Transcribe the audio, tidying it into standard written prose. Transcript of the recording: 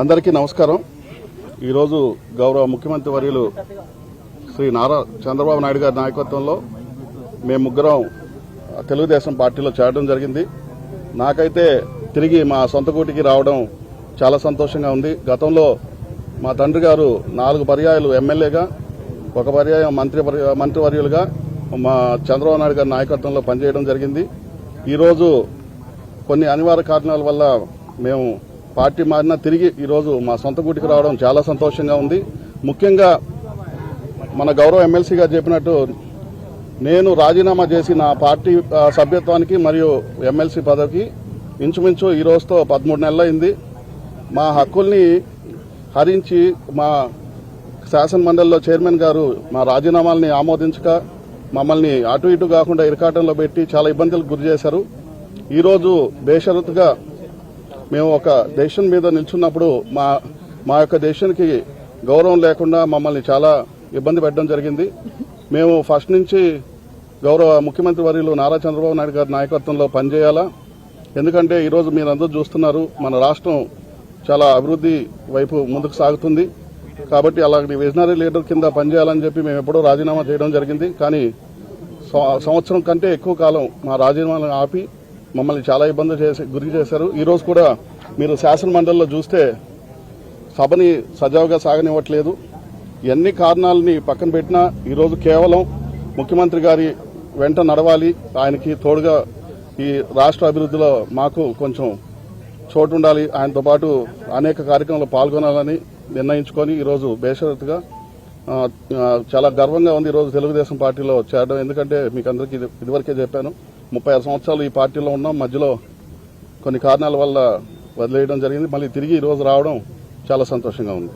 అందరికీ నమస్కారం. ఈరోజు గౌరవ ముఖ్యమంత్రి వర్యులు శ్రీ నారా చంద్రబాబు నాయుడు గారి నాయకత్వంలో మేము ముగ్గురం తెలుగుదేశం పార్టీలో చేరడం జరిగింది. నాకైతే తిరిగి మా సొంత గూటికి రావడం చాలా సంతోషంగా ఉంది. గతంలో మా తండ్రి గారు 4 పర్యాయాలు ఎమ్మెల్యేగా, 1 పర్యాయం మంత్రివర్యులుగా మా చంద్రబాబు నాయుడు గారి నాయకత్వంలో పనిచేయడం జరిగింది. ఈరోజు కొన్ని అనివార్య కారణాల వల్ల మేము పార్టీ మారినా తిరిగి ఈరోజు మా సొంత గూటికి రావడం చాలా సంతోషంగా ఉంది. ముఖ్యంగా మన గౌరవ ఎమ్మెల్సీ గారు చెప్పినట్టు నేను రాజీనామా చేసి నా పార్టీ సభ్యత్వానికి మరియు ఎమ్మెల్సీ పదవికి ఇంచుమించు ఈ రోజుతో 13 నెలలు అయింది. మా హక్కుల్ని హరించి మా శాసనమండలిలో చైర్మన్ గారు మా రాజీనామాల్ని ఆమోదించక మమ్మల్ని అటు ఇటు కాకుండా ఇరకాటంలో పెట్టి చాలా ఇబ్బందులకు గురి చేశారు. ఈరోజు బేషరతుగా మేము ఒక డెసిషన్ మీద నిల్చున్నప్పుడు మా యొక్క డెసిషన్కి గౌరవం లేకుండా మమ్మల్ని చాలా ఇబ్బంది పెట్టడం జరిగింది. మేము ఫస్ట్ నుంచి గౌరవ ముఖ్యమంత్రి వర్యులు నారా చంద్రబాబు నాయుడు గారి నాయకత్వంలో పనిచేయాలా. ఎందుకంటే ఈరోజు మీరందరూ చూస్తున్నారు, మన రాష్ట్రం చాలా అభివృద్ధి వైపు ముందుకు సాగుతుంది. కాబట్టి అలాంటి విజనరీ లీడర్ కింద పనిచేయాలని చెప్పి మేము ఎప్పుడో రాజీనామా చేయడం జరిగింది. కానీ సంవత్సరం కంటే ఎక్కువ కాలం మా రాజీనామాలను ఆపి మమ్మల్ని చాలా ఇబ్బంది గురి చేశారు. ఈరోజు కూడా మీరు శాసనమండలిలో చూస్తే సభని సజావుగా సాగనివ్వట్లేదు. ఎన్ని కారణాలని పక్కన పెట్టినా ఈరోజు కేవలం ముఖ్యమంత్రి గారి వెంట నడవాలి, ఆయనకి తోడుగా ఈ రాష్ట్ర అభివృద్ధిలో మాకు కొంచెం చోటు ఉండాలి, ఆయనతో పాటు అనేక కార్యక్రమాల్లో పాల్గొనాలని నిర్ణయించుకొని ఈరోజు బేషరతుగా చాలా గర్వంగా ఉంది ఈరోజు తెలుగుదేశం పార్టీలో చేరడం. ఎందుకంటే మీకు అందరికీ ఇదివరకే చెప్పాను, 36 సంవత్సరాలు ఈ పార్టీలో ఉన్నాం. మధ్యలో కొన్ని కారణాల వల్ల వదిలేయడం జరిగింది. మళ్ళీ తిరిగి ఈరోజు రావడం చాలా సంతోషంగా ఉంది.